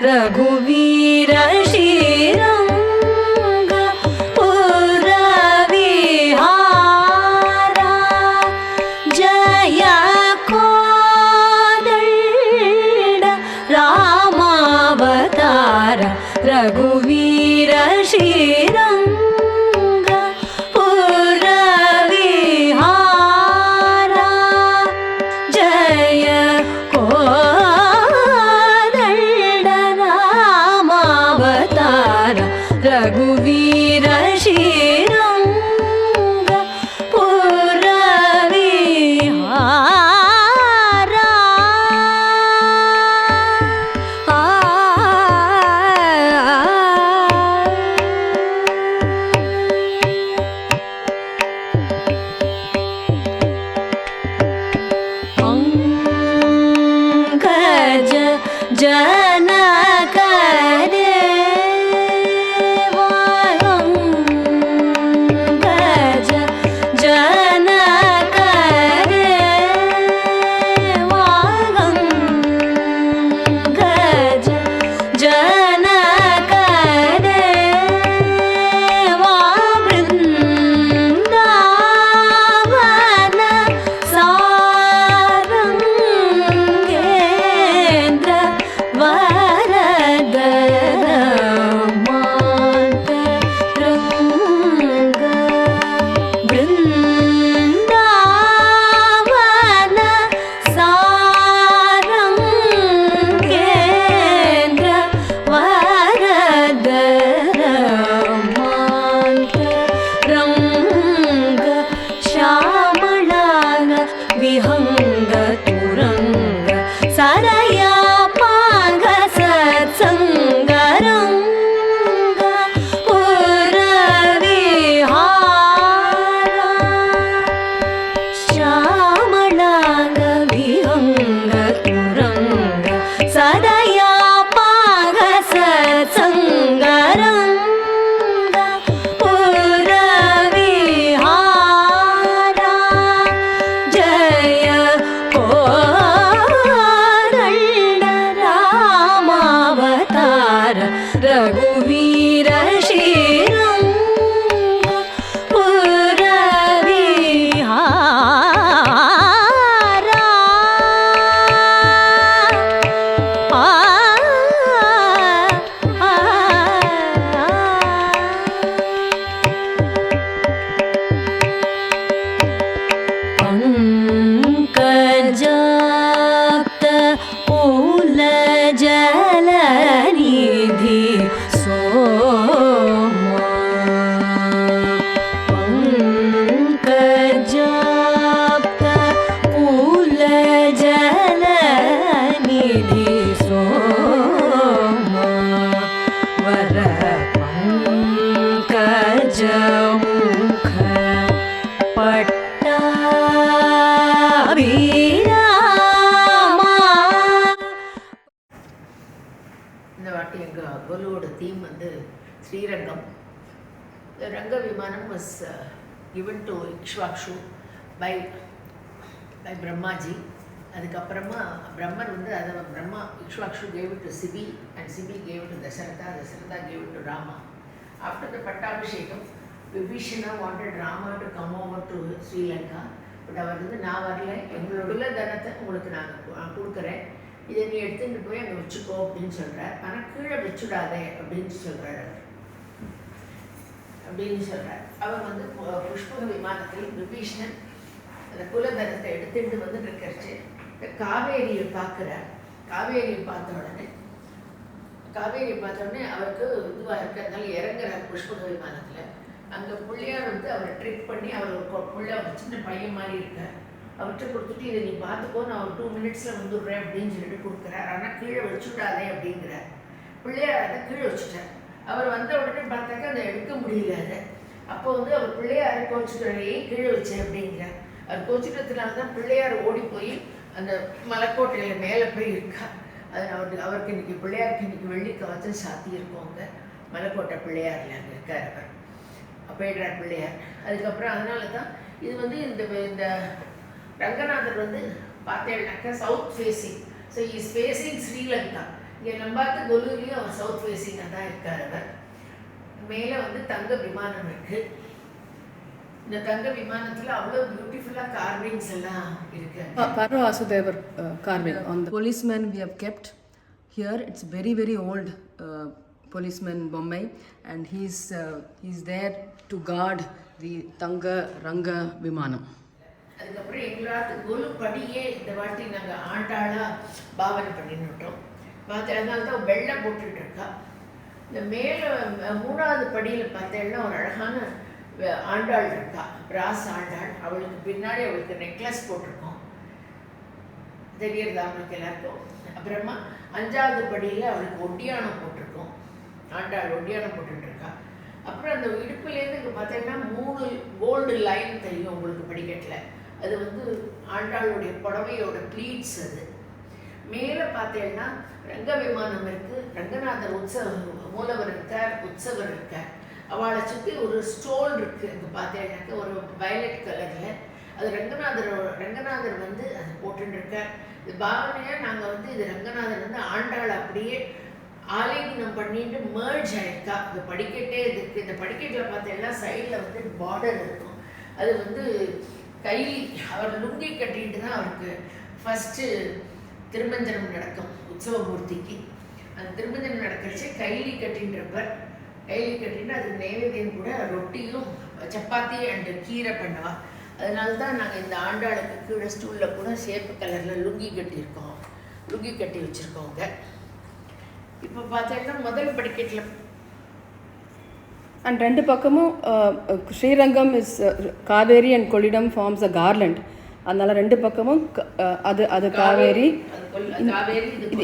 रघुवीर श्रीरंग पुरविहारा जय कोदंड रामावतार रघुवीर श्रीरंग पुरविहारा जय रघुवीर श्रीरंग पुरविहारा पंकज जनक रघुवीर श्रीरंग पुरविहारा पंकज पूल जलनिधि सोमा पंकज पूल जलनिधि सोमा वर पंकज मुख Bhooloka theme வந்து Srirangam. The Ranga Vimanam was given to Ikshvakshu by Brahmaji. அதுக்கப்புறமா பிரம்மன் வந்து அதை Brahma Ikshvakshu gave it to Sibi and Sibi gave it to Dasharatha. Dasharatha gave it to Rama. After the Pattabhishekam, Vibhishana wanted Rama to come over to Sri Lanka. But அவர் வந்து நான் வரல, எங்களோட தனத்தை உங்களுக்கு நான் கொடுக்குறேன், இதை நீ எடுத்துகிட்டு போய் அங்கே வச்சுக்கோ அப்படின்னு சொல்கிறார். ஆனால் கீழே வச்சுடாதே அப்படின்னு சொல்கிறார். அவர் வந்து புஷ்பக விமானத்தில் விபீஷணன் அந்த குலதனத்தை எடுத்துகிட்டு வந்துட்டு இருக்கிறச்சு இந்த காவேரியை பார்க்குறார். காவேரியை பார்த்த உடனே அவருக்கு இதுவாக இருக்கிறதுனால இறங்குறார் புஷ்பக விமானத்தில். அங்கே பிள்ளையார் வந்து அவரை ட்ரிக் பண்ணி அவர் பிள்ளை ஒரு சின்ன பையன் மாதிரி இருக்கார். அவர்கிட்ட கொடுத்துட்டு இதை நீ பார்த்துக்கோ, நான் ஒரு 2 மினிட்ஸில் வந்துடுறேன் அப்படின்னு சொல்லிட்டு கொடுக்குறாரு. ஆனால் கீழே வச்சுடாதே அப்படிங்கிறார். பிள்ளையார் அதை கீழே வச்சுட்டார். அவர் வந்த உடனே பார்த்தாக்கா அதை எடுக்க முடியல. அதை அப்போ வந்து அவர் பிள்ளையாரை கோச்சிக்கிறாரே கீழே வச்சேன் அப்படிங்கிறார். அவர் கோச்சிக்கிறதுனால தான் பிள்ளையார் ஓடி போய் அந்த மலைக்கோட்டையில் மேலே போய் இருக்கா. அது அவருக்கு இன்னைக்கு பிள்ளையாருக்கு இன்னைக்கு வெள்ளி கவச்சம் சாத்தி இருக்கோங்க. மலைக்கோட்டை பிள்ளையாரில் அங்கே இருக்கார் அவர், போயிடுறார் பிள்ளையார். அதுக்கப்புறம் அதனால தான் இது வந்து இந்த ரங்கநாதர் வந்து பார்த்தேன்னாக்கா south facing. So is facing Sri Lanka. இங்கே நம்பாத்து கொலுவிலையும் அவர் சவுத் ஃபேஸிங்காக தான் இருக்கார் அவர். மேலே வந்து தங்க விமானம் இருக்குது. இந்த தங்க விமானத்தில் அவ்வளோ பியூட்டிஃபுல்லாக கார்விங்ஸ் எல்லாம் இருக்கு. Parvasudevar carving on the policeman we have kept here. It's very very old policeman Bombay, and he's there to guard the Tanga Ranga Vimanam. அதுக்கப்புறம் எங்களாத்து கொலு படியே இந்த வாட்டி நாங்கள் ஆண்டாளாக பாவனை பண்ணிட்டோம். அதனால தான் வெள்ளை போட்டுட்டு இருக்கா. இந்த மேலே 3வது படியில் பார்த்தேன்னா ஒரு அழகான ஆண்டாள் இருக்கா, பிராஸ் ஆண்டாள். அவளுக்கு பின்னாடி அவளுக்கு நெக்லஸ் போட்டிருக்கோம், தெரியறது அவளுக்கு எல்லாருக்கும். அப்புறமா 5வது படியில் அவளுக்கு ஒட்டியானம் போட்டிருக்கோம், ஆண்டாள் ஒட்டியானம் போட்டுருக்கா. அப்புறம் அந்த இடுப்புலேருந்து இங்கே பார்த்தீங்கன்னா 3 கோல்டு லைன் தெரியும் உங்களுக்கு படிக்கட்டில். அது வந்து ஆண்டாளுடைய புடவையோட ப்ளீட்ஸ். அது மேலே பார்த்தேன்னா ரங்க விமானம் இருக்குது, ரங்கநாதர் மூலவர் இருக்கார், உற்சவர் இருக்கார். அவளை சுற்றி ஒரு ஸ்டோல் இருக்குது. அங்கே பார்த்தேன்னாக்க ஒரு வயலட் கலரில் அது ரங்கநாதர் வந்து அதை போட்டுருக்கார். இது பாவனையாக நாங்கள் வந்து இது ரங்கநாதர் வந்து ஆண்டாள் அப்படியே ஆலிங்கனம் பண்ணிட்டு மேர்ஜ் ஆயிருக்கா. இந்த படிக்கட்டே இருக்குது. இந்த படிக்கட்டில் பார்த்தேன்னா சைடில் வந்து பார்டர் இருக்கும். அது வந்து கைலி அவர் லுங்கி கட்டிட்டு தான் அவருக்கு ஃபஸ்ட்டு திருமஞ்சனம் நடக்கும் உற்சவமூர்த்திக்கு. அந்த திருமஞ்சனம் நடக்கிறச்சு கைலி கட்டின்றப்பர் கைலி கட்டின்னு அதுக்கு நைவேத்தியம் கூட ரொட்டியும் சப்பாத்தி அண்டு கீரை பண்ணுவா. அதனால தான் நாங்கள் இந்த ஆண்டாளுக்கு கீழே ஸ்டூலில் கூட சேப்பு கலரில் லுங்கி கட்டியிருக்கோம், லுங்கி கட்டி வச்சுருக்கோங்க. இப்போ பார்த்தீங்கன்னா முதல் படிக்கட்டில் and ரெண்டு பக்கமும் Srirangam is Kaveri and Kollidam forms a garland. அதனால ரெண்டு பக்கமும் அது காவேரி,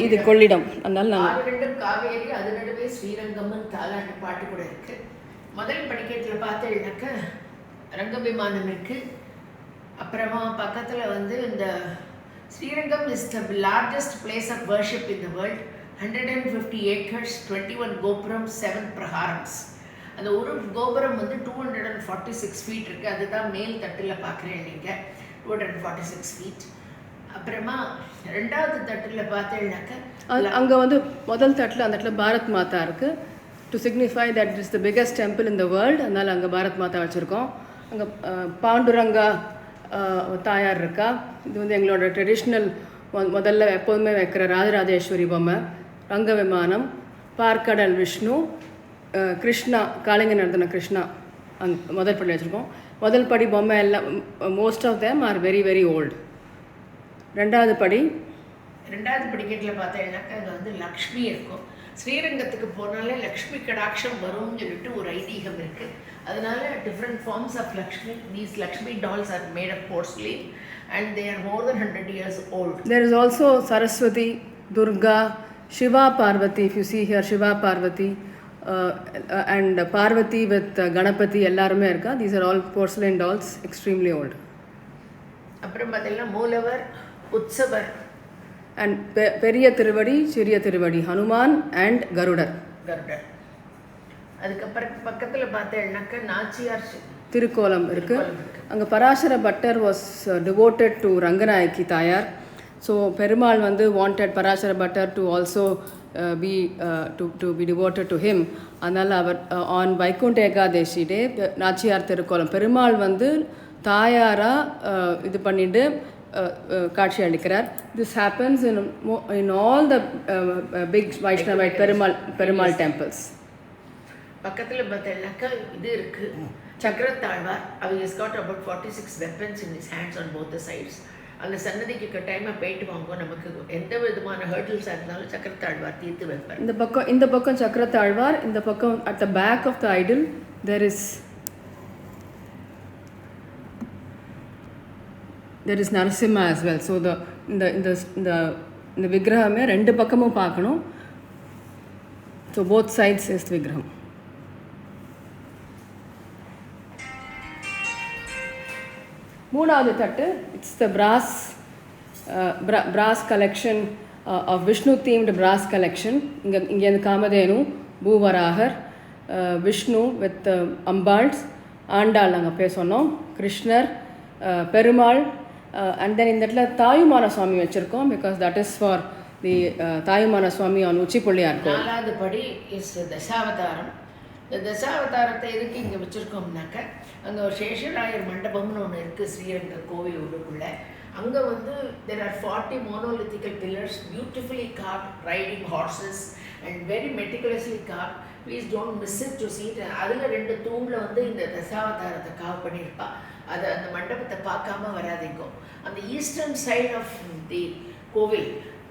இது கொள்ளிடம். அதனால நாங்கள் ரெண்டும் காவேரி, அது நடுவே ஸ்ரீரங்கம்னு தாலாட்டு பாட்டு கூட இருக்கு. முதல் படிக்கட்டில் பார்த்தேன்னாக்க ரங்க விமானம் இருக்கு. அப்புறமா பக்கத்தில் வந்து இந்த Srirangam is the largest place of worship in the world. 150 acres, 21 கோபுரம், 7 பிரகாரம்ஸ். அந்த ஒரு கோபுரம் வந்து 246 feet இருக்குது. அதுதான் மேல் தட்டில் பார்க்குறேன் நீங்கள், 246 feet. அப்புறமா 2வது தட்டில் பார்த்தேன்னாக்க அங்கே வந்து முதல் தட்டில் அந்த இடத்துல பாரத் மாதா இருக்குது. To signify that is the biggest temple in the world. அதனால் அங்கே பாரத் மாதா வச்சுருக்கோம். அங்கே பாண்டுரங்கா தாயார் இருக்கா. இது வந்து எங்களோட ட்ரெடிஷ்னல் முதல்ல எப்போதுமே வைக்கிற ராஜராஜேஸ்வரி பொம்மை, ரங்க விமானம், பார்க்கடல் விஷ்ணு, கிருஷ்ணா, காளிங்க நடத்தின கிருஷ்ணா அங்கே முதல் படி வச்சுருக்கோம். முதல் படி பொம்மை எல்லாம் most of them are very very old. 2வது படிக்கட்டில் பார்த்தீங்கன்னாக்கா அங்கே வந்து லக்ஷ்மி இருக்கும். ஸ்ரீரங்கத்துக்கு போனாலே லக்ஷ்மி கடாட்சம் வரும்னு சொல்லிட்டு ஒரு ஐதீகம் இருக்குது. அதனால different forms of Lakshmi, these Lakshmi dolls are made of porcelain and they are more than 100 years old. There is also Saraswati, Durga, Shiva, Parvati. If you see here, Shiva, Parvati, and Parvati with Ganapati எல்லாருமே இருக்கா. These are all porcelain dolls, extremely old. அப்புறம் பார்த்தீங்கன்னா மூலவர், உற்சவர் and பெரிய திருவடி, சிறிய திருவடி, ஹனுமான் and கருடர். அதுக்கப்புறம் பக்கத்தில் பார்த்தேன்னாக்க நாச்சியார் திருக்கோலம் இருக்குது. அங்கே Parasara Bhattar was devoted to Ranganayaki தாயார். ஸோ பெருமாள் வந்து wanted Parasara Bhattar to also to be devoted to him. அதனால் அவர் ஆன் வைகுண்ட ஏகாதேசி டே நாச்சியார் திருக்கோலம் பெருமாள் வந்து தாயாராக இது பண்ணிட்டு காட்சி அளிக்கிறார். This happens in all the big Vaishnavite Perumal temples. பக்கத்தில் பார்த்தீங்கன்னாக்கா இது இருக்குது சக்கரத்தாழ்வார். அவர் is got about 46 weapons in his hands on both the sides. அந்த சன்னதிக்கு டைமாக போயிட்டு வாங்குவோம். நமக்கு எந்த விதமான ஹர்டில்ஸாக இருந்தாலும் சக்கரத்தாழ்வார் தீர்த்து வைப்பார். இந்த பக்கம் சக்கரத்தாழ்வார், இந்த பக்கம் at the back of the idol there is there is Narasimha as well. So இந்த விக்கிரகமே ரெண்டு பக்கமும் பார்க்கணும். So both sides is the விக்கிரகம். மூணாவது தட்டு, it's the brass collection of Vishnu themed brass collection. இங்கே காமதேனு, பூவராகர், விஷ்ணு வித் அம்பாள்ஸ், ஆண்டாள் நாங்கள் பேர் சொன்னோம், கிருஷ்ணர், பெருமாள், அண்ட் தென் இந்த இடத்துல தாயுமான சுவாமி வச்சுருக்கோம். Because that is for the Thayumana Swami on Ucchipillaiyar கோவில். 4வது படி இஸ் தசாவதாரம். இந்த தசாவதாரத்தை எதுக்கு இங்கே வச்சுருக்கோம்னாக்க, அங்கே ஒரு சேஷராயர் மண்டபம்னு ஒன்று இருக்குது ஸ்ரீரங்க கோவில் உள்ளுக்குள்ளே. அங்கே வந்து there are 40 monolithical pillars beautifully carved, riding horses and very meticulously carved. Please don't miss it to see it. அதில் 2 தூணில் வந்து இந்த தசாவதாரத்தை காவ் பண்ணியிருப்பா. அதை அந்த மண்டபத்தை பார்க்காம வராதிங்கோ. அந்த ஈஸ்டர்ன் சைட் ஆஃப் தி கோவில்,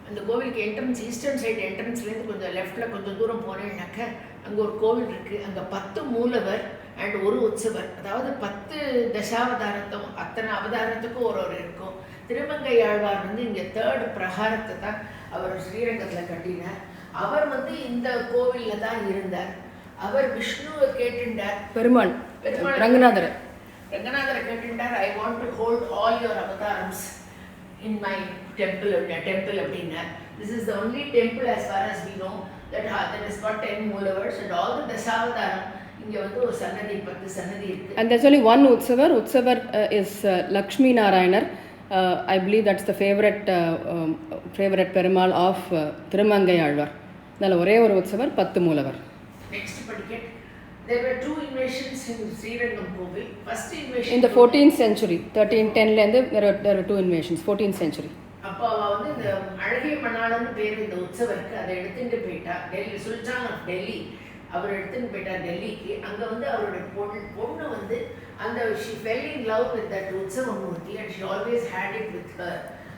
அந்த கோவிலுக்கு என்ட்ரன்ஸ் ஈஸ்டர்ன் சைடு என்ட்ரன்ஸ்லேருந்து கொஞ்சம் லெஃப்டில் கொஞ்சம் தூரம் போனேன்னாக்க அங்கே ஒரு கோவில் இருக்குது. அங்கே 10 மூலவர் அண்ட் ஒரு உற்சவர், அதாவது 10 தசாவதாரத்தும் அத்தனை அவதாரத்துக்கும் ஒரு இருக்கும். திருமங்கை ஆழ்வார் வந்து இங்கே 3rd பிரகாரத்தை தான் அவர் ஸ்ரீரங்கத்தில் கட்டினார். அவர் வந்து இந்த கோவிலில் தான் இருந்தார். அவர் விஷ்ணுவை கேட்டுண்டார், பெருமாள் ரங்கநாதரை கேட்டுண்டார், I want to hold all your அவதாரம்ஸ் in my temple அப்படின்னா. This is the only temple as far as we know that has got 10 மூலவர்ஸ் and all the தசாவதாரம். இங்கே வந்து ஒரு சன்னதி 10 சன்னதி இருக்குது. And there's only one Utsavar is Lakshmi Narayanar. I believe that's the favorite Perumal of Thirumangai Alvar. அதனால் ஒரே ஒரு உற்சவர் 10 மூலவர். Next படிக்கட். There were 2 invasions in Srirangam Kovil. First invasion in the 14th century, 1310 there were 2 invasions, 14th century. அப்போ வந்து இந்த அழகிய மணாளன்னு பேர் இந்த உற்சவருக்கு. அதை எடுத்துட்டு போயிட்டா டெல்லி, சுல்தான் ஆஃப் டெல்லி அவர் எடுத்துன்னு போயிட்டார் டெல்லிக்கு. அங்கே வந்து அவருடைய பொண்ணு வந்து அந்த she fell in love with that உற்சவமூர்த்தி and she always had it with her.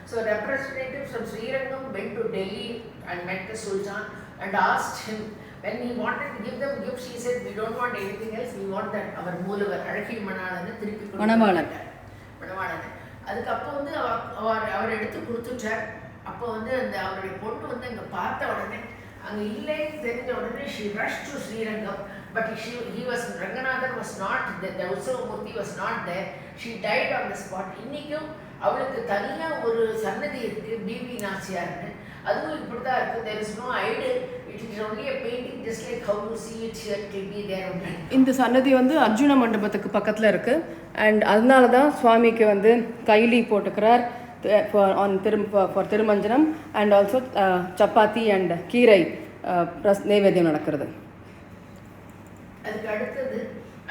So representatives from Srirangam went to Delhi and met the Sultan and asked him. When he wanted to give them gifts, he said, we don't want anything else, we want that our மூலவர் அழகிய மணாளன்னு திருப்பி மணவாளன். அதுக்கு அப்போ வந்து அவர் எடுத்து கொடுத்துட்டார். அப்போ வந்து அந்த அவருடைய பொண்ணு வந்து அங்கே பார்த்த உடனே, அங்கே இல்லைன்னு தெரிஞ்ச உடனே she rushed to Srirangam, but Ranganathan was not there, the உற்சவமூர்த்தி was not there. She died on the spot. இன்னைக்கும் அவளுக்கு தனியாக ஒரு சன்னதி இருக்குது, பிபி நாச்சியார்னு. அதுவும் இப்படி தான் இருக்குது. there is no idol, it is only a painting just like how you see it here, it will be there only. இந்த சன்னதி வந்து அர்ஜுன மண்டபத்துக்கு பக்கத்தில் இருக்குது. அண்ட் அதனால தான் சுவாமிக்கு வந்து கைலி போட்டுக்கிறார் for Thirumanjanam. And also chapati and கீரை நைவேத்தியம் நடக்கிறது. அதுக்கு அடுத்தது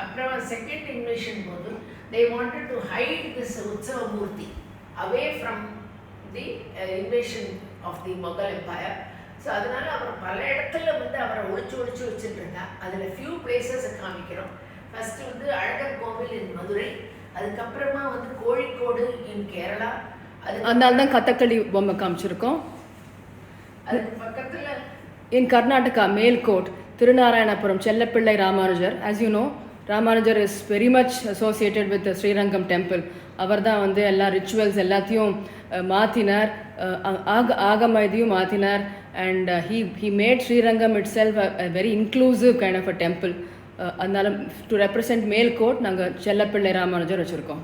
அப்புறம் செகண்ட் இன்வேஷன் போது they wanted to hide this உற்சவமூர்த்தி away from the invasion of the Mughal Empire. So அதனால அவர் பல இடத்துல வந்து அவரை ஒழிச்சு வச்சுட்டு இருந்தா. அதில் ஃபியூ பிளேசஸ் காமிக்கிறோம். ஃபர்ஸ்ட் வந்து அழகர் கோவில் இன் மதுரை, அதுக்கப்புறமா வந்து கோழிக்கோடு இன் கேரளா. அதனால தான் கதகளி பொம்மை காமிச்சிருக்கோம். அதுக்கு பக்கத்தில் in Karnataka Melkote Thirunarayanapuram Chellapillai Ramanujar. as you know, Ramanujar is very much associated with Srirangam temple. அவர் தான் வந்து எல்லா ரிச்சுவல்ஸ் எல்லாத்தையும் மாற்றினார், ஆகம இதையும் மாற்றினார். And he made Srirangam itself a very inclusive kind of a temple. அதனால டு ரெப்ரசன்ட் மேல்கோட் நாங்கள் செல்லப்பிள்ளை ராமானுஜர் வச்சுருக்கோம்.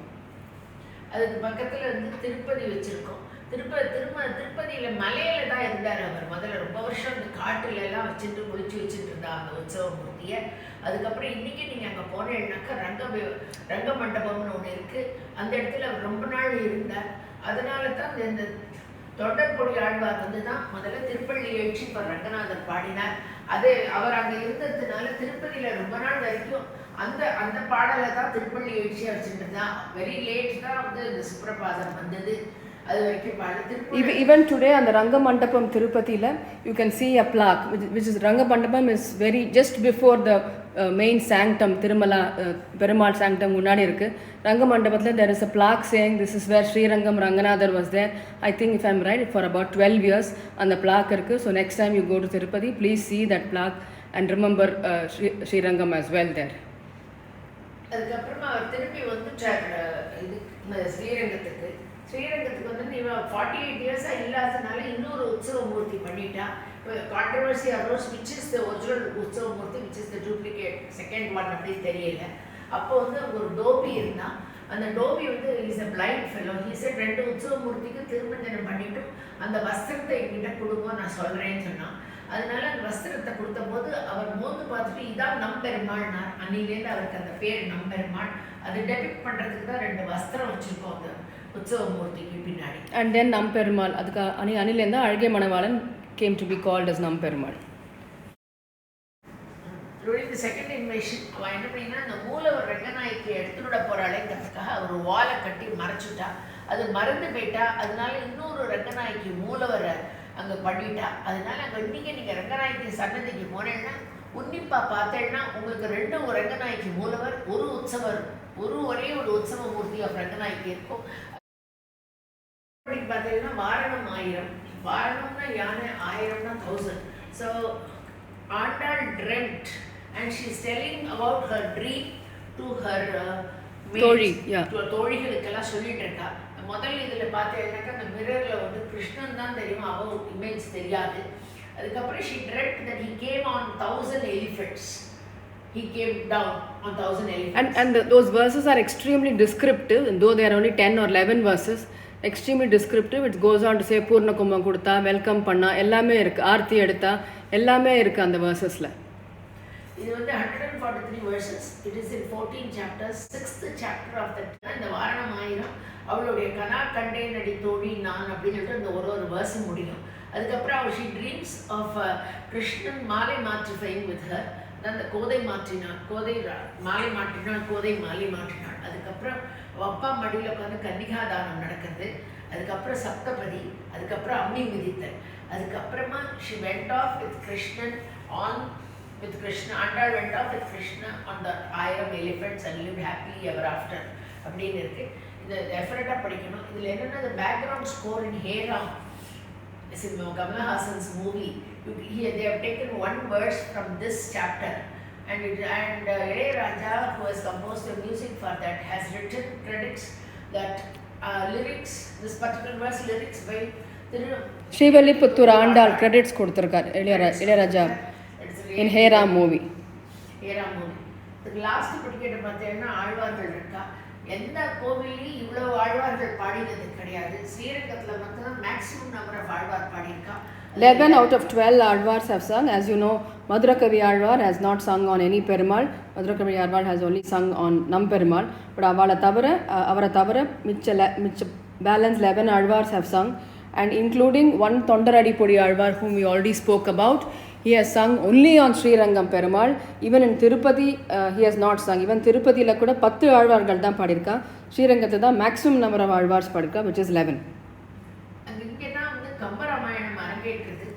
அதுக்கு பக்கத்தில் வந்து திருப்பதி வச்சுருக்கோம். திருப்பதியில் மலையில தான் இருந்தார் அவர் முதல்ல. ரொம்ப வருஷம் அந்த காட்டுல எல்லாம் வச்சுட்டு ஒழிச்சு வச்சுட்டு இருந்தா அந்த உற்சவமூர்த்தியை. அதுக்கப்புறம் இன்றைக்கி நீங்கள் அங்கே போனேன்னாக்கா ரங்க மண்டபம்னு ஒன்று இருக்குது. அந்த இடத்துல அவர் ரொம்ப நாள் இருந்தார். அதனால தான் இந்த தொண்டர்கொடி ஆழ்வார் வந்து தான் முதல்ல திருப்பள்ளி எழுச்சி இப்போ ரங்கநாதர் பாடினார். அது அவர் அங்கே இருந்ததுனால திருப்பதியில் ரொம்ப நாள் வரைக்கும் அந்த பாடலை தான் திருப்பள்ளி எழுச்சியாக வச்சுட்டு தான். வெரி லேட் தான் வந்து இந்த சுப்ரபாதம் வந்தது. அது வரைக்கும் பாடு. Even today on the Ranga Mandapam Tirupatila, you can see a plaque which is Ranga Mandapam is very just before the main sanctum Tirumala Perumal sanctum முன்னாடி இருக்கு. Ranga Mandapathila there is a plaque saying this is where Sri Rangam Ranganathan was there. I think if I'm right for about 12 years on the plaque இருக்கு. So next time you go to Tirupati, please see that plaque and remember Sri Rangam as well there. அதுக்கப்புறமா அவர் திருப்பி வந்துட்டார் இது ஸ்ரீரங்கத்துக்கு. ஸ்ரீரங்கத்துக்கு வந்து இவன் 48 இயர்ஸாக இல்லாததுனால இன்னொரு உற்சவமூர்த்தி பண்ணிட்டா. இப்போ controversy arose which is the original உற்சவமூர்த்தி, which is the duplicate second one அப்படின்னு தெரியல. அப்போ வந்து அவங்க ஒரு டோபி இருந்தான். அந்த டோபி வந்து is a blind fellow. He said 2 உற்சவமூர்த்திக்கு திருமஞ்சனம் பண்ணிட்டு அந்த வஸ்திரத்தை என்கிட்ட கொடுங்க நான் சொல்கிறேன்னு சொன்னான். அதனால அந்த வஸ்திரத்தை கொடுத்த போது அவர் மோந்து பார்த்துட்டு இதான் நம்பெருமாள்னார். அன்னிலேருந்து அவருக்கு அந்த பேர் நம்பெருமாள். அது டெபிக்ட் பண்ணுறதுக்கு தான் 2 வஸ்திரம் வச்சுருக்கோம் அந்த உற்சவமூர்த்திக்கு பின்னாடி. அண்ட் தென் நம்பெருமாள், அதுக்கு அணிலேருந்து அழகிய மணவாளன் came to be called as Namperumal. During the second invasion அவன் என்ன பண்ணினா அந்த மூலவர் ரங்கநாயக்கி எடுத்துட போகிறாளேங்கிறதுக்காக ஒரு வாலை கட்டி மறைச்சுட்டா. அது மறந்து போயிட்டா. அதனால இன்னொரு ரங்கநாயக்கி மூலவரை அங்கே பண்ணிட்டா. அதனால அங்கே நீங்கள் ரங்கநாயக்கி சன்னதிக்கு போனேன்னா உன்னிப்பாக பார்த்தேன்னா உங்களுக்கு 2 ரங்கநாயக்கி மூலவர், ஒரு உற்சவர், ஒரே ஒரு உற்சவமூர்த்தி ஆஃப் ரங்கநாயக்கி இருக்கும். அப்படின்னு பார்த்தீங்கன்னா வாரணம் 1000, வாரணம்னா யானை, 1000னா 1000. So Andal dreamt and she is telling about her dream to her தோழிகளுக்கெல்லாம் சொல்லிட்டு இருக்கா. முதல்ல இதில் பார்த்தீங்கன்னாக்கா அந்த மிரரில் வந்து கிருஷ்ணன் தான் தெரியும், அவ இமேஜ் தெரியாது. அதுக்கப்புறம் she dreamt that he came on 1000 elephants. He came down on 1000 elephants. And those verses are extremely descriptive, and though there are only 10 or 11 verses, extremely descriptive. It goes on to say பூர்ண கும்பம் கொடுத்தா, welcome பண்ணா, எல்லாமே இருக்கு, ஆர்த்தி எடுத்தா, எல்லாமே இருக்கு அந்த வேர்சஸ்ல. இது வந்து 143 verses. It is in 14 chapters. 6th chapter of that இந்த வாரணம் 1000 அவளுடைய கனா கண்டேன் அடி தோழி நான் அப்படின்னு சொல்லிட்டு அந்த ஒரு வேர்ஸ் முடியும். அதுக்கப்புறம் அவள் she dreams of கிருஷ்ணன் மாலை மாற்றுஃபைங் with her. அந்த கோதை மாற்றினாள், கோதை மாலை மாற்றினாள், கோதை மாலை மாற்றினாள். அதுக்கப்புறம் அப்பா மடியில் உட்காந்து கன்னிகாதானம் நடக்கிறது. அதுக்கப்புறம் சப்தபதி, அதுக்கப்புறம் அம்மி மிதித்தல். அதுக்கப்புறமா she went off with Krishnan with Krishna. Andal went off with Krishna on the 1000 elephants and lived happily ever after அப்படின்னு இருக்கு. இந்த எஃபர்ட்டாக படிக்கணும். இதில் என்னென்னா the background score in Hey Ram is in Kamal Hassan's movie. They have taken one verse from this chapter and Raja, who has composed the music for that, has written credits that lyrics, this particular verse lyrics by Srivilliputhur Andal credits கொடுத்துருக்கார் Ilaiyaraaja in Hey Ram movie. Hey Ram movie. The last படிக்கட்டு பார்த்தீங்கன்னா ஆழ்வார்கள் இருக்கா. எந்த கோவிலையும் இவ்வளவு ஆழ்வார்கள் பாடினது கிடையாது. ஸ்ரீரங்கத்தில் மட்டும்தான் மேக்ஸிமம் நம்பர் ஆஃப் ஆழ்வார் பாடியிருக்கா. 11 out of 12 Alvars have sung. As you know, Madhurakavi Alvar has not sung on any Perumal. Madhurakavi Alvar has only sung on Nam Perumal. But avara thavara micha balance 11 Alvars have sung, and including one Tondaradipudi Alvar whom we already spoke about. He has sung only on Sri Rangam Perumal. Even in Tirupati, he has not sung. Even Tirupati la kuda 10 Alvargal தான் பாடிருக்கா. Sri Rangathil தான் maximum number of Alvars பாடிருக்கா, which is 11.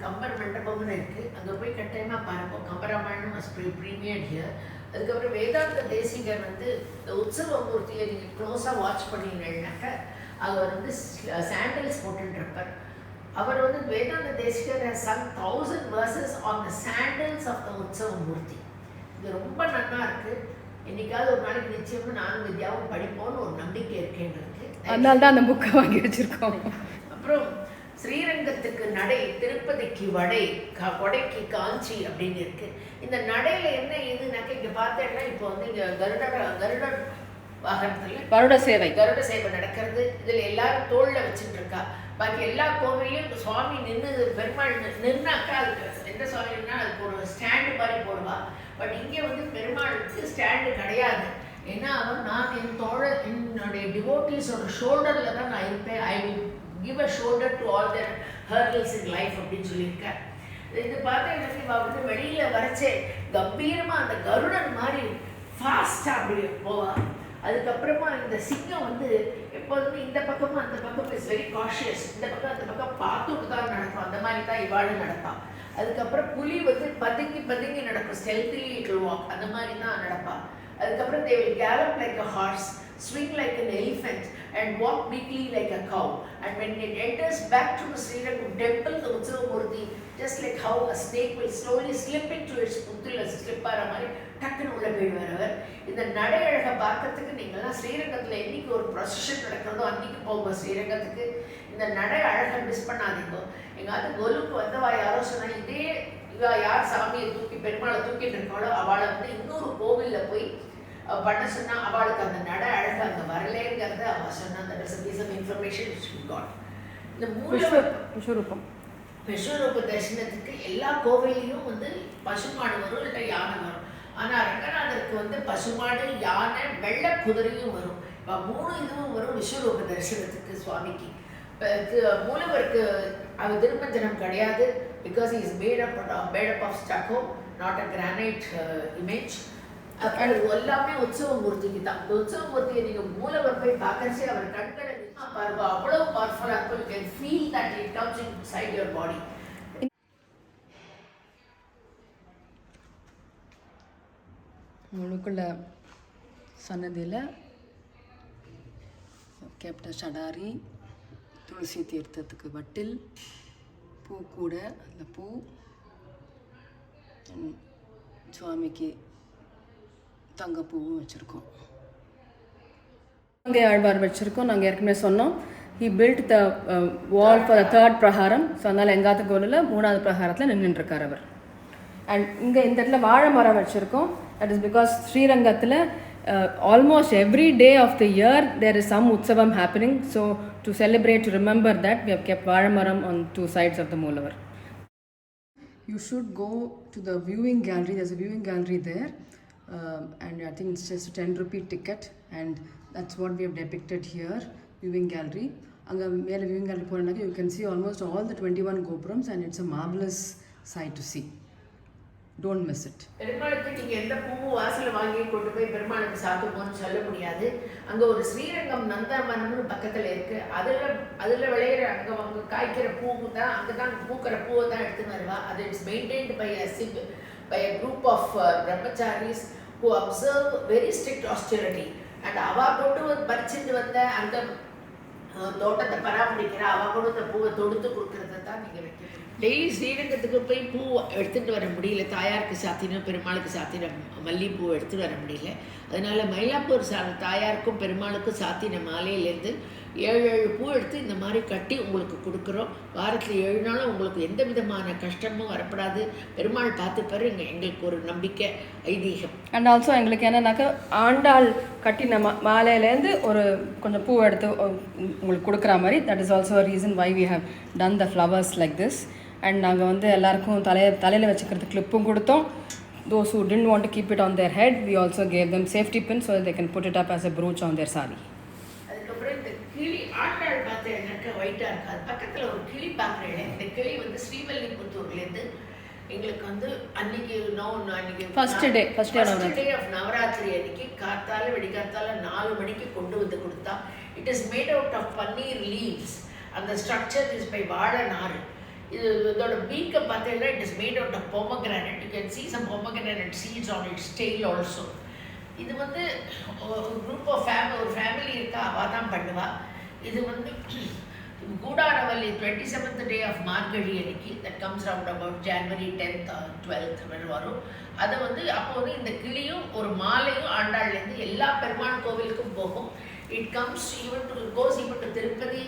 Kambar மண்டபம்னு இருக்குது, அங்கே போய் கட்டாயமாக பார்ப்போம். Kambaramayanam was premiered here. அதுக்கப்புறம் வேதாந்த தேசிகர் வந்து இந்த உற்சவமூர்த்தியை நீங்கள் க்ளோஸாக வாட்ச் பண்ணிங்கன்னாக்க அவர் வந்து சாண்டல்ஸ் போட்டுருப்பார். அவர் வந்து வேதாந்த Desikar has sung 1000 verses on the sandals of the உற்சவமூர்த்தி. இது ரொம்ப நல்லா இருக்குது. என்னைக்காவது ஒரு நாளைக்கு நிச்சயமாக நானும் வித்யாவும் படிப்போம்னு ஒரு நம்பிக்கை இருக்கேங்களுக்கு. அதனால தான் அந்த புக்கை வாங்கி வச்சுருக்கோம். அப்புறம் ஸ்ரீரங்கத்துக்கு நடை, திருப்பதிக்கு வடை, கொடைக்கு காஞ்சி அப்படின்னு இருக்கு. இந்த நடையில என்ன இதுனாக்க இங்க பார்த்தேன்னா இப்போ வந்து இங்க கருட வாகனத்துல கருட சேவை நடக்கிறது. இதுல எல்லாரும் தோல்ல வச்சுட்டு இருக்கா. பாக்கி எல்லா கோவிலையும் சுவாமி நின்று பெருமாள் நின்னாக்கா அதுக்கு எந்த சுவாமின்னா அதுக்கு ஒரு ஸ்டாண்டு மாதிரி போடுவா. பட் இங்கே வந்து பெருமாளுக்கு ஸ்டாண்டு கிடையாது. ஏன்னா அவன் நான் என்னுடைய டிவோட்டீஸோட ஷோல்டரில் தான் நான் இருப்பேன். I will give a shoulder to all their hurdles in life அப்படின்னு சொல்லியிருக்கார். இது பார்த்தா எனக்கு இவள் வந்து வெளியில் வரைச்சே கம்பீரமாக அந்த கருடன் மாதிரி ஃபாஸ்ட்டாக அப்படி போவா. அதுக்கப்புறமா இந்த சிங்கம் வந்து எப்போதுமே இந்த பக்கமும் அந்த பக்கம் இஸ் வெரி காஷியஸ். இந்த பக்கம் அந்த பக்கம் பார்த்துட்டு தான் நடக்கும். அந்த மாதிரி தான் இவாளும் நடப்பாள். அதுக்கப்புறம் புலி வந்து பதுங்கி நடக்கும். ஸ்டெல்த்லி இட் வில் வாக், அந்த மாதிரி தான் நடப்பாள். அதுக்கப்புறம் they will gallop like a horse, swing like an elephant and walk meekly like a cow. And when it enters back to the Sri Rangam temple, the Utsavamurti just like how a snake will slowly slip into its புத்துல slip ஆகிற மாதிரி டக்குன்னு உள்ள போயிடுவார் அவர். இந்த நடை அழகை பார்க்கறதுக்கு நீங்கள்லாம் ஸ்ரீரங்கத்தில் என்னைக்கு ஒரு ப்ரொசஷன் நடக்கிறதோ அன்றைக்கி போகும் ஸ்ரீரங்கத்துக்கு. இந்த நடை அழகை மிஸ் பண்ணாதீங்க. எங்காவது கொலுக்கு வந்தவா யாரோ சொன்னால் இதே இவா யார் சாமியை தூக்கி பெருமாளை தூக்கிட்டு இருக்காளோ அவளை வந்து இன்னொரு கோவிலில் போய் பண்ண சொன்னால் அவளுக்கு அந்த நடை அழகு அங்கே வரலேங்கிறத அவள் சொன்னான். That is a piece of information which we got. இந்த விஸ்வரூப தரிசனத்துக்கு எல்லா கோவிலையும் வந்து பசுமாடு வரும் இல்லை யானை வரும். ஆனால் ரங்கநாதருக்கு வந்து பசுமாடு யானை வெள்ளை குதிரையும் வரும். இப்போ 3 இதுவும் வரும் விஸ்வரூப தரிசனத்துக்கு சுவாமிக்கு. மூலவருக்கு அது திருமஞ்சனம் கிடையாது. Because he is made up of stucco, not a granite image. அது எல்லாமே உற்சவமூர்த்திக்கு தான். இந்த உற்சவமூர்த்தியை நீங்கள் மூலவர் போய் பார்க்கறச்சே அவர் கண்களை பாருங்க அவ்வளோ பவர்ஃபுல்லாக இருக்கும். You can feel that it comes inside your body. முழுக்குள்ள சன்னதியில் கேப்ட ஷடாரி, துளசி தீர்த்தத்துக்கு வட்டில், பூ கூட அந்த பூ, சுவாமிக்கு தங்கப்பூவும் வச்சுருக்கோம். அங்கே ஆழ்வார் வச்சுருக்கோம். நாங்கள் ஏற்கனவே சொன்னோம் he built the wall for the third பிரகாரம். ஸோ அதனால் எங்காத்த கோவிலில் 3வது பிரகாரத்தில் நின்றுட்டுருக்கார் அவர். அண்ட் இங்கே இந்த இடத்துல வாழை மரம் வச்சுருக்கோம். தட் இஸ் பிகாஸ் ஸ்ரீரங்கத்தில் almost every day of the year there is some உற்சவம் happening. So to celebrate, to remember that we have kept வாழை மரம் on 2 sides of the மூலவர். You should go to the viewing gallery. There's a viewing gallery there. And I think it's just a 10 rupee ticket, and that's what we have depicted here, viewing gallery. Anga mele viewing gallery ponanga you can see almost all the 21 gopurams, and it's a marvelous sight to see. Don't miss it. பெருமாளுக்கு நீங்கள் எந்த பூ வாசலில் வாங்கி கொண்டு போய் பெருமாளுக்கு சாப்பிடுவோம்னு சொல்ல முடியாது. அங்கே ஒரு ஸ்ரீரங்கம் நந்தாவனம்னு பக்கத்தில் இருக்குது. அதில் விளையிற அங்கே காய்க்கிற பூவு தான், அங்கே தான் பூக்கிற பூவை தான் எடுத்துன்னு வருவா. அது it's maintained by a group of brahmacharis who observe very strict austerity. And அவா கொண்டு பறிச்சுட்டு வந்த அந்த தோட்டத்தை பராமரிக்கிற அவா கொண்டு அந்த பூவை தொடுத்து கொடுக்கறத தான் நீங்கள் வைக்கணும். டெய்லி ஸ்ரீரங்கத்துக்கு போய் பூ எடுத்துகிட்டு வர முடியல. தாயாருக்கு சாத்தினம், பெருமாளுக்கு சாத்தினம் மல்லிகைப்பூ எடுத்துகிட்டு வர முடியல. அதனால் மயிலாப்பூர் தாயாருக்கும் பெருமாளுக்கும் சாத்தின மாலையிலேருந்து 7 பூ எடுத்து இந்த மாதிரி கட்டி உங்களுக்கு கொடுக்குறோம். வாரத்தில் 7 நாளும் உங்களுக்கு எந்த விதமான கஷ்டமும் வரப்படாது. பெருமாள் பார்த்துப்பாரு. எங்களுக்கு ஒரு நம்பிக்கை, ஐதீகம். அண்ட் ஆல்சோ எங்களுக்கு என்னன்னாக்கா ஆண்டாள் கட்டின மாலையிலேருந்து ஒரு கொஞ்சம் பூ எடுத்து உங்களுக்கு கொடுக்குற மாதிரி. That is also reason why we have done the flowers like this. And நாங்கள் வந்து எல்லாருக்கும் தலையில் வச்சுக்கிறது கிளிப்பும் கொடுத்தோம். Those who didn't want to keep it on their head, we also gave them safety pins so that they can put it up as a brooch on their sari. அதுக்கப்புறம் இந்த கிளி ஆண்டாள் பார்த்தேன்னாக்கா ஒயிட்டாக இருக்காது. பக்கத்தில் ஒரு கிளி பார்க்குறேன். இந்த கிளி வந்து ஸ்ரீவல்லிபுத்தூர்லேருந்து எங்களுக்கு வந்து அன்னைக்கு ஃபர்ஸ்ட் டே ஆஃப் நவராத்திரி அன்னைக்கு காத்தால வெடிக்காத்தால 4 மணிக்கு கொண்டு வந்து கொடுத்தா. It is made out of panneer leaves. அந்த structure is by vazhai naar. இதோட பீக்கை பார்த்தீங்கன்னா it is made out of pomegranate. You can see some pomegranate seeds on its tail also. இது வந்து ஒரு குரூப் ஆஃப் ஒரு ஃபேமிலி இருக்கா, அவள் தான் பண்ணுவா. இது வந்து கூடாரவல்லி 27th day ஆஃப் மார்கழி அன்னைக்கு that comes around about January 10th or 12th வரும். அதை வந்து அப்போ வந்து இந்த கிளியும் ஒரு மாலையும் ஆண்டாள்லேருந்து எல்லா பெருமாள் கோவிலுக்கும் போகும். It comes goes even to Tirupati,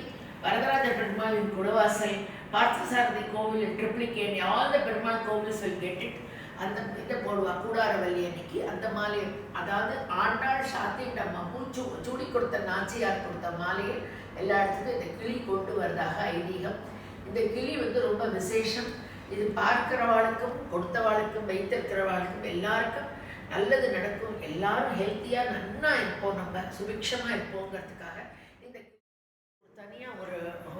Varadaraja பெருமாளின் குடவாசல், பார்த்தசாரதி கோவில், ட்ரிப்ளிகேன், ஆல் த பெருமாள் கோவில்ஸ் வில் கெட் இட். அந்த இதை போடுவா கூடாரவல்லி அன்னைக்கு. அந்த மாலையை, அதாவது ஆண்டாள் சாத்திட்ட சூடி கொடுத்த நாச்சியார் கொடுத்த மாலையை எல்லா இடத்துக்கும் இந்த கிளி கொண்டு வரதாக ஐதீகம். இந்த கிளி வந்து ரொம்ப விசேஷம். இது பார்க்கிறவாளுக்கும் கொடுத்தவாளுக்கும் வைத்திருக்கிறவாளுக்கும் எல்லாருக்கும் நல்லது நடக்கும். எல்லாரும் ஹெல்த்தியாக நன்னா இருப்போம், நம்ம சுபிக்ஷமாக இருப்போங்கிறதுக்காக இந்த தனியாக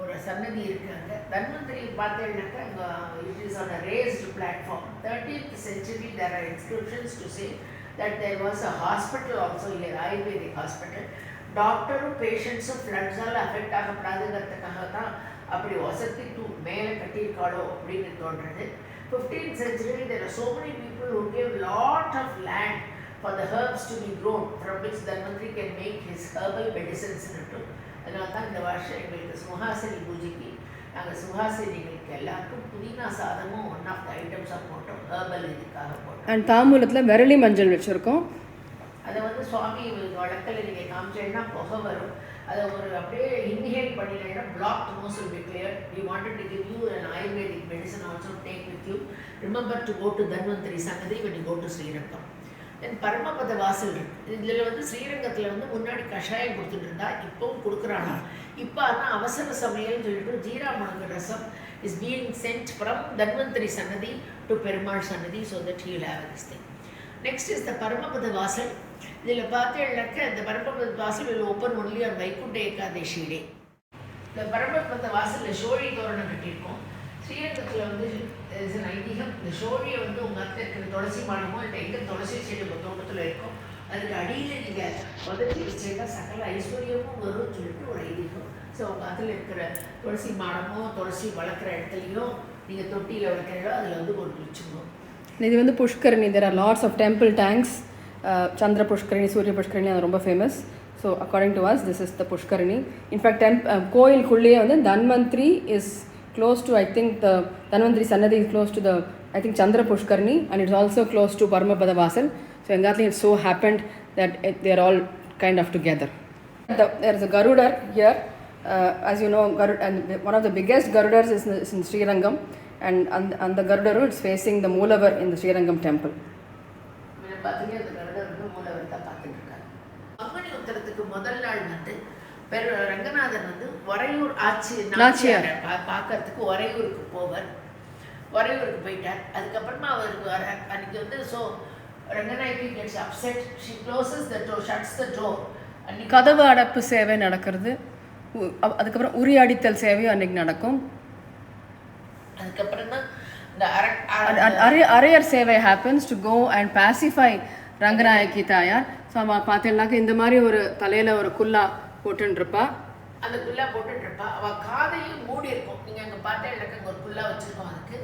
ஒரு சன்னதி இருக்காங்க. தன்வந்திரி பார்த்தீங்கன்னாக்கா it is on a raised platform. 13th century there are inscriptions to say that there was a hospital also here, Ayurvedic hospital. டாக்டரும் பேஷண்ட்ஸும் ஃப்ளட்ஸால் அஃபெக்ட் ஆகப்படாதுங்கிறதுக்காக தான் அப்படி வசதி மேலே கட்டியிருக்காளோ அப்படின்னு தோன்றது. 15th century there are so many people who gave lot of land for the herbs to be grown from which Dhanvantri can make his herbal medicines. அதனால தான் இந்த வருஷம் எங்களுக்கு சுஹாசினி பூஜைக்கு நாங்கள் சுஹாசினிகளுக்கு உங்களுக்கு எல்லாருக்கும் புதினா சாதமும் ஒன் ஆஃப் த ஐட்டம்ஸாக போட்டோம், ஹெர்பல் இதுக்காக போட்டோம். அண்ட் தாம்பூலத்தில் விரலி மஞ்சள் வச்சுருக்கோம். அதை வந்து சுவாமி வழக்கில் நீங்கள் காமிச்சேன்னா புகை வரும், அதை ஒரு அப்படியே இன்ஹேல் பண்ணினீங்கன்னா block nose will be clear. We wanted to give you an Ayurvedic medicine also take with you. Remember to go to Dhanvantari Sangadhi when you go to Srirangam. தென் பரமபத வாசல் இருக்குது. இதில் வந்து ஸ்ரீரங்கத்தில் வந்து முன்னாடி கஷாயம் கொடுத்துட்டு இருந்தா இப்போவும் கொடுக்குறாங்க. இப்போ ஆனால் அவசர சமையல்னு சொல்லிட்டு ஜீரா முழங்கு rasam is being sent from Dhanvantari sannidhi to Perumal sannidhi so that he will have this thing. Next is the Paramapada Vasal. இதில் பார்த்தேன்னாக்க இந்த பரமபத வாசல் will open only on Vaikunta Ekadashi டே. இந்த பரமபத வாசலில் சோழி தோரணம் கட்டியிருக்கோம். ஸ்ரீரங்கத்தில் வந்து ஐதீகம், இந்த சோழியை வந்து உங்கள் அத்தை இருக்கிற துளசி மாடமோ இல்லை எங்கே துளசி செடி உங்கள் தோட்டத்தில் இருக்கும், அதுக்கு அடியில் நீங்கள் உதச்சி வச்சேன்னா சகல ஐஸ்வர்யமும் வரும்னு சொல்லிட்டு ஒரு ஐதீகம். ஸோ உங்கள் அதில் இருக்கிற துளசி மாடமோ துளசி வளர்க்குற இடத்துலையும் நீங்கள் தொட்டியில் வளர்க்குறீங்களோ அதில் வந்து ஒரு குளிச்சுக்கணும். இது வந்து புஷ்கரணி. There are lots of temple tanks. Chandra Pushkarani, Surya Pushkarani, அது ரொம்ப famous. So according to us this is the pushkarani. In fact கோயிலுக்குள்ளேயே வந்து Dhanvantari is close to, I think the Dhanvantari Sannadhi is close to the, I think, Chandra Pushkarni, and it's also close to Paramapada Vasal. So Engathli, it so happened that they are all kind of together. There is a Garudar here, as you know, and one of the biggest Garudars is in Srirangam, and the Garudaru is facing the Moolavar in the Srirangam temple. முதல் நாள் வந்து ரங்கநாதன் வந்து உறையூர் ஆட்சி நாச்சியார் பார்க்கறதுக்கு உறையூருக்கு போவார். உறையூருக்கு போயிட்டார். அதுக்கப்புறமா அவருக்கு வர அன்றைக்கி வந்து so Ranganayaki gets upset, she closes the door, shuts the door. அன்றைக்கி கதவு அடைப்பு சேவை நடக்கிறது. அதுக்கப்புறம் உரி அடித்தல் சேவையும் அன்றைக்கி நடக்கும். அதுக்கப்புறம் தான் இந்த Araiyar Sevai happens to go and pacify Ranganayaki Thayar. So பார்த்தீங்கன்னாக்க இந்த மாதிரி ஒரு தலையில் ஒரு குல்லா போட்டுருப்பா. அந்த குல்லா போட்டுருப்பா. அவள் காதையும் மூடி இருக்கும். நீங்கள் அங்கே பார்த்தா எனக்கு அங்கே ஒரு குல்லா வச்சுருக்கோம். அதுக்கு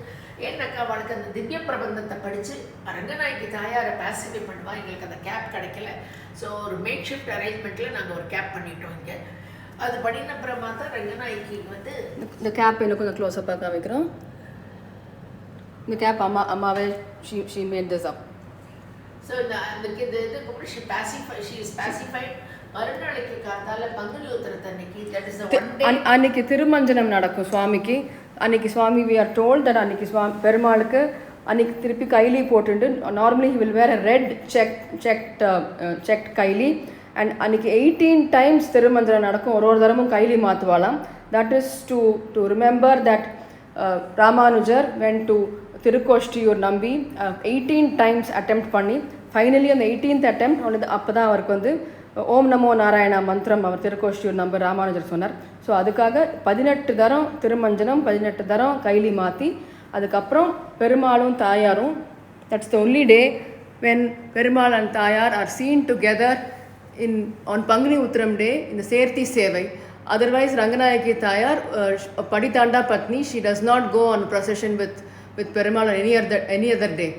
ஏன்னாக்கா அவளுக்கு அந்த திவ்ய பிரபந்தத்தை படித்து ரங்கநாயகி தாயாரை பாசிஃபை பண்ணுவா. எங்களுக்கு அந்த கேப் கிடைக்கல. ஸோ ஒரு மேக் ஷிஃப்ட் அரேஞ்ச்மெண்ட்டில் நாங்கள் ஒரு கேப் பண்ணிட்டோம் இங்கே. அது பண்ணினப்புறமா தான் ரங்கநாயகி வந்து இந்த கேப் இன்னும் கொஞ்சம் க்ளோஸப்பாக காமிக்கிறோம். இந்த கேப் அம்மாவே she made this up. So இதுக்கு ஷி இஸ் பாசிஃபைட். மறுநாளைக்கு காத்தால பங்குனி உத்திரத்தன்னைக்கு that is the one day அன்னைக்கு திருமஞ்சனம் நடக்கும் சுவாமிக்கு. அன்னைக்கு சுவாமி we are told that அன்னைக்கு பெருமாளுக்கு அன்னைக்கு திருப்பி கைலி போட்டுண்டு normally he will wear a red checked kaili. And அன்னைக்கு 18 times திருமஞ்சனம் நடக்கும். ஒரு தரமும் கைலி மாற்றுவாளாம். That is to remember that Ramanujar went to Thirukoshtiyur Nambi 18 times attempt பண்ணி ஃபைனலி அந்த 18th attempt அப்போ தான் அவருக்கு வந்து ஓம் நமோ நாராயணா மந்திரம் அவர் திருக்கோஷ்டியூர் நம்பர் ராமானுஜர் சொன்னார். ஸோ அதுக்காக 18 தரம் திருமஞ்சனம், 18 தரம் கைலி மாற்றி அதுக்கப்புறம் பெருமாளும் தாயாரும் that's the only day when Perumal and Thayar are seen together on Panguni Uthiram day இந்த சேர்த்தி சேவை. Otherwise ரங்கநாயகி தாயார் படித்தாண்டா பத்னி, she does not go on procession with Perumal on any other day.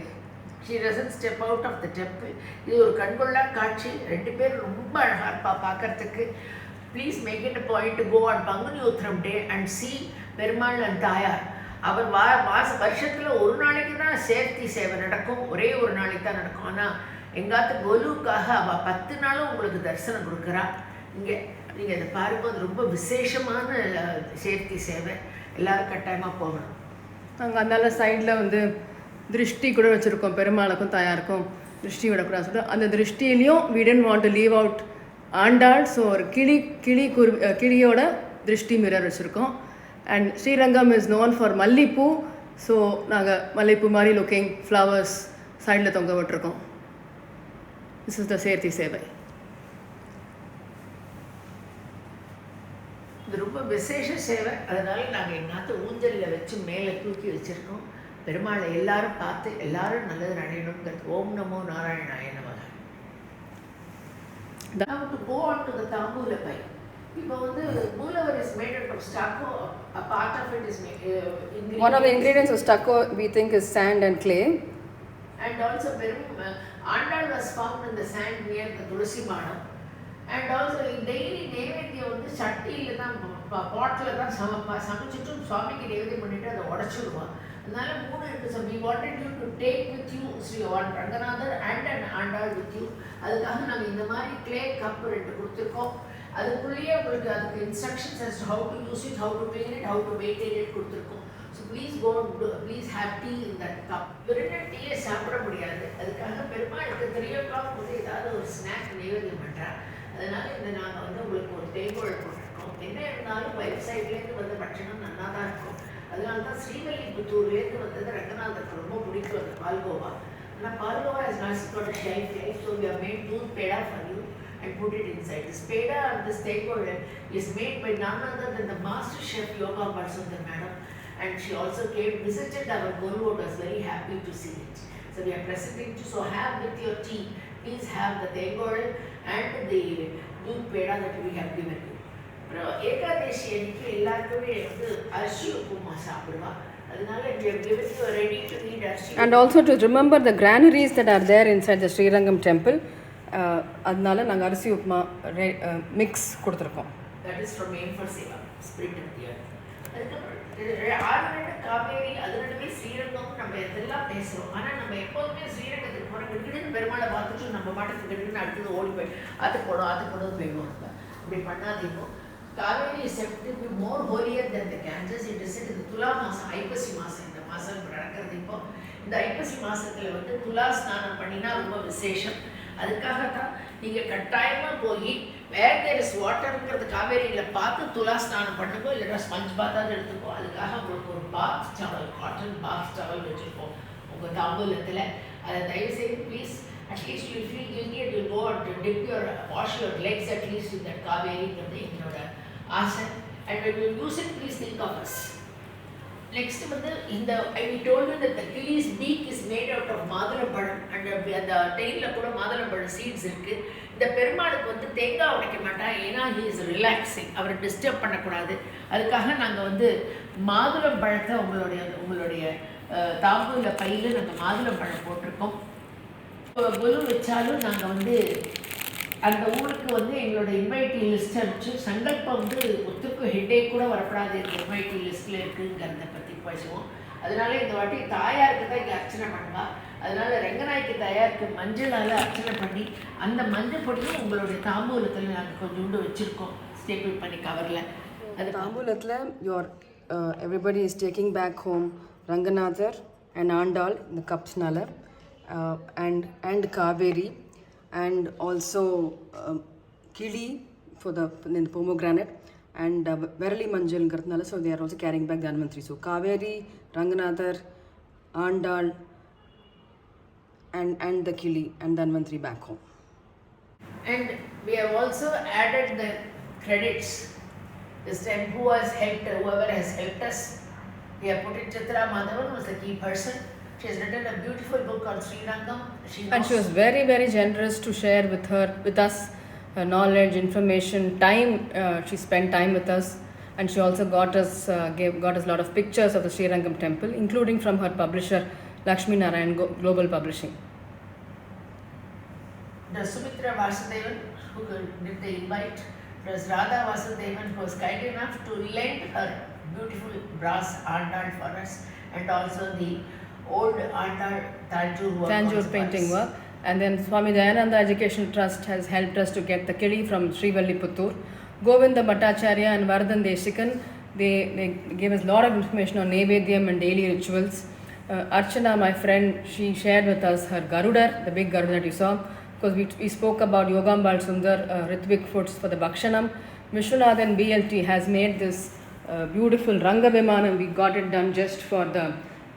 She doesn't step out of the temple. இது ஒரு கண்கொள்ளா காட்சி. ரெண்டு பேர் ரொம்ப அழகாக இருப்பா பார்க்கறதுக்கு. Please make it a point to go on Panguni Uthiram day and see Perumal and Thayar. அவர் வருஷத்தில் ஒரு நாளைக்கு தான் சேர்த்தி சேவை நடக்கும், ஒரே ஒரு நாளைக்கு தான் நடக்கும். ஆனால் எங்காத்து கோலுக்காக அவள் 10 நாளும் உங்களுக்கு தரிசனம் கொடுக்குறா. இங்கே நீங்கள் இதை பாரும்போது ரொம்ப விசேஷமான சேர்த்தி சேவை. எல்லோரும் கட்டாயமாக போகணும். அங்கே அதனால சைடில் வந்து திருஷ்டி கூட வச்சுருக்கோம். பெருமாளுக்கும் தாயாருக்கும் திருஷ்டி விடக்கூடாது சொல்லிட்டு அந்த திருஷ்டிலையும் we didn't want to leave out Andal. So ஒரு கிளியோட திருஷ்டி மிரர் வச்சுருக்கோம். And Srirangam is known for மல்லிப்பூ. ஸோ நாங்கள் மல்லிப்பூ மாதிரி லுக்கிங் ஃப்ளவர்ஸ் சைடில் தொங்க விட்டுருக்கோம். திஸ் இஸ் த சேர்த்தி சேவை. இது ரொம்ப விசேஷ சேவை. அதனால நாங்கள் எங்காத்து ஊஞ்சலில் வச்சு மேலே தூக்கி வச்சுருக்கோம். பெருமாளை எல்லாரும் பார்த்து எல்லாரும் நல்லது அடையணுங்கிறது. ஓம் நமோ நாராயணாய நமக. Now to go on to the thamboola pai. இப்போ வந்து மூலவர் is made out of stucco. A part of it is one of the ingredients of stucco we think is sand and clay. And also Andal was found in the sand near the Tulasi Madam. And also daily நைவேத்தியம் வந்து சட்டியில் தான் பாட்டில் தான் சமைச்சிட்டு சுவாமிக்கு நைவேத்தியம் பண்ணிவிட்டு அதை உடச்சிடுவான். அதனால 3 episode we wanted you to take with you Sri Ranganather and an Andal with you. அதுக்காக நாங்கள் இந்த மாதிரி clay cup 2 கொடுத்துருக்கோம். அதுக்குள்ளேயே உங்களுக்கு அதுக்கு instructions as to how to use it, how to clean it, how to maintain it கொடுத்துருக்கோம். So please go, please have tea in that cup. வெறும் டீயை சாப்பிட முடியாது. அதுக்காக பெருமாளுக்கு 3 o'clock வந்து ஏதாவது ஒரு ஸ்நாக் நைவேத்தியம் பண்ணுறேன். அதனால இந்த நாங்கள் வந்து உங்களுக்கு ஒரு தேங்கோள் போட்டிருக்கோம். என்ன இருந்தாலும் வெப்சைட்லேருந்து வந்த பட்சணம் நல்லா தான் இருக்கும். அதனால தான் ஸ்ரீவில்லிபுத்தூர்லேருந்து வந்தது ரங்கநாதருக்கு ரொம்ப பிடிக்கும் அந்த பால்கோவா. ஆனால் palkova is not got a shelf life, so we have made doodh peda for you and put it inside. This peda and this tenkol is made by none other than the master chef Yoga Varsundar madam, and she also came visited our Kolu, was very happy to see it. So we are presenting to, so have with your tea, please have the tenkol and the doodh peda that we have given you. Ekadasi அன்னைக்கு எல்லாருக்குமே வந்து அரிசி உப்புமா சாப்பிடுவா. அதனால we have given you a ready to eat அரிசி. And also to remember the granaries that are there inside the Srirangam temple. அதனால நாங்கள் அரிசி உப்புமா மிக்ஸ் கொடுத்துருக்கோம். That is from aim for seva, spirit of the earth. அதுக்கப்புறம் ஆறுநடு காவேரி அதனடுவே ஸ்ரீரங்கம் நம்ம இதெல்லாம் பேசுகிறோம். ஆனால் நம்ம எப்போதுமே ஸ்ரீரங்கத்துக்கு போகிற கிடுக்கிடுன்னு பெருமாளை பார்த்துட்டு நம்ம பாட்டுக்கு கிடுக்குன்னு அடுத்தது ஓடி போய் அது போடும் போயிடுவோம். அப்படி பண்ணாதீங்க. Kaveri is said to be more holier than the Ganges. It is said in the Tula Masa, ஐப்பசி மாதம் இந்த மாதம் நடக்கிறது. இப்போ இந்த ஐப்பசி மாதத்தில் வந்து துலா ஸ்நானம் பண்ணினா ரொம்ப விசேஷம். அதுக்காக தான் நீங்கள் கட்டாயமாக போய் வேர் தேர் இஸ் வாட்டருங்கிறது காவேரியில் பார்த்து துலா ஸ்நானம் பண்ணுங்கோ, இல்லைன்னா ஸ்பஞ்ச் பாத்தாவது எடுத்துக்கோ. அதுக்காக உங்களுக்கு ஒரு பாத் டவல், காட்டன் பாத் டவல் வச்சுருப்போம் உங்கள் தாம்பூலத்தில். அதை தயவுசெய்து please, at least you feel guilty and you'll go and dip your, wash your legs at least in that Kaveri என்னோட ஆசை. And when you use it, please think of us. Next வந்து இந்த I told you that the killi's beak is made out of மாதுளம்பழம், and அந்த டெயிலில் கூட மாதுளம்பழம் seeds இருக்குது. இந்த பெருமாளுக்கு வந்து தேங்காய் உடைக்க மாட்டான், ஏன்னா he is relaxing, அவரை டிஸ்டர்ப் பண்ணக்கூடாது. அதுக்காக நாங்கள் வந்து மாதுளம்பழத்தை உங்களுடைய தாம்பூல பையில் நாங்கள் மாதுளம்பழம் போட்டிருக்கோம். குரு வச்சாலும் நாங்கள் வந்து அந்த ஊருக்கு வந்து எங்களோட இன்வைட்டி லிஸ்ட் அனுப்பிச்சு சங்கல்பம் வந்து ஒத்துக்கு ஹெட்டே கூட வரப்படாது இந்த இன்வைட்டி லிஸ்ட்டில் இருக்குங்கிறத பற்றி பேசுவோம். அதனால இந்த வாட்டி தாயாருக்கு தான் இங்கே அர்ச்சனை பண்ணுவா. அதனால ரெங்கநாய்க்கு தாயாருக்கு மஞ்சளால் அர்ச்சனை பண்ணி அந்த மஞ்சள் பொடியும் உங்களுடைய தாம்பூலத்தில் நாங்கள் கொஞ்சோண்டு வச்சுருக்கோம் ஸ்டேபிள் பண்ணி கவரில். அது தாம்பூலத்தில் your everybody is taking back home Ranganather and Andal in the cups-னால and Kaveri and also Kili for the pomegranate and Verali Manjalங்கிறதுனால, so they are also carrying back the Dhanvantri. So Kaveri, Ranganather, Andal and the Kili and Dhanvantri back home. And we have also added the credits this time whoever has helped us. We have put it Chitra Madhavan was the key person. She has written a beautiful book on Srirangam. And she was very, very generous to share with us her knowledge, information, time. She spent time with us, and she also got us a lot of pictures of the Srirangam temple, including from her publisher Lakshmi Narayan Global Publishing. The Sumitra Vasudevan, who did the invite, was Radha Vasudevan, who was kind enough to lend her beautiful brass Andal for us, and also the old Andal Tanjore painting work. And then Swami Dayananda Education Trust has helped us to get the kili from Srivilliputtur. Govinda Bhattacharya and Vardhan Desikan, they gave us a lot of information on Nevedyam and daily rituals. Archana, my friend, she shared with us her Garuda, the big Garuda that you saw, because we spoke about Yogambal Sundar, Ritvik foods for the Bhakshanam. Vishwanathan BLT has made this beautiful Ranga Vimanam. We got it done just for the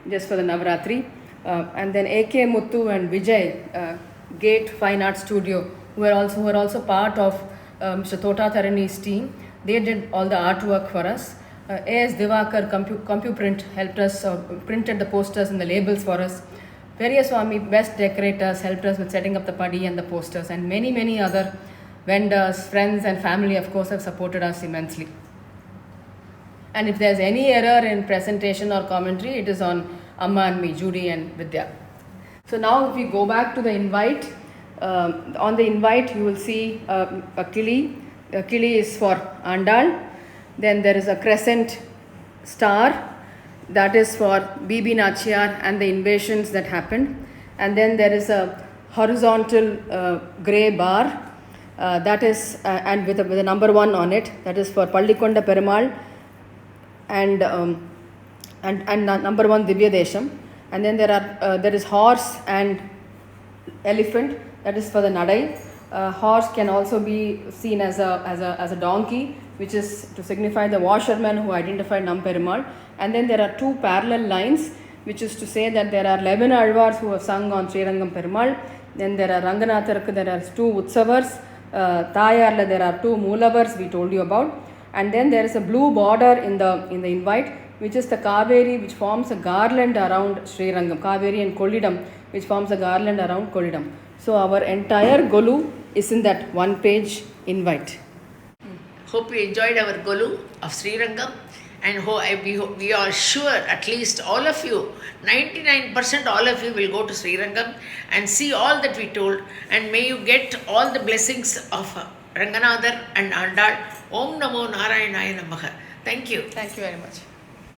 Navarathri. And then AK Muthu and Vijay, Gate Fine Art Studio, who are also part of Mr. Tota Tharani's team. They did all the artwork for us. AS Divakar CompuPrint helped us, printed the posters and the labels for us. Periyaswamy Best Decorators helped us with setting up the padi and the posters. And many, many other vendors, friends and family, of course, have supported us immensely. And if there's any error in presentation or commentary, it is on Amma and me, Judy and Vidya. So now if we go back to the invite, On the invite, you will see a kili. A kili is for Andal. Then there is a crescent star, that is for Bibi Nachiyar and the invasions that happened. And then there is a horizontal grey bar, that is and with a number 1 on it, that is for Pallikonda Perumal and number 1 Divya Desham. And then there is horse and elephant, that is for the Nadai. Horse can also be seen as a donkey, which is to signify the washerman who identified Namperumal. And then there are 2 parallel lines, which is to say that there are 11 Alvars who have sung on Srirangam Perumal. Then there are Ranganatharku, there are 2 Utsavars. Tayarla, there are 2 Moolavars we told you about. And then there is a blue border in the invite, which is the Kaveri, which forms a garland around Srirangam. Kaveri and Kollidam, which forms a garland around Kollidam. So our entire Golu is in that 1-page invite. Hope you enjoyed our Golu of Srirangam, and we are sure at least all of you, 99% all of you will go to Srirangam and see all that we told, and may you get all the blessings of Ranganadhar and Andal. Om Namo Narayanaya Namaha. Thank you. Thank you very much.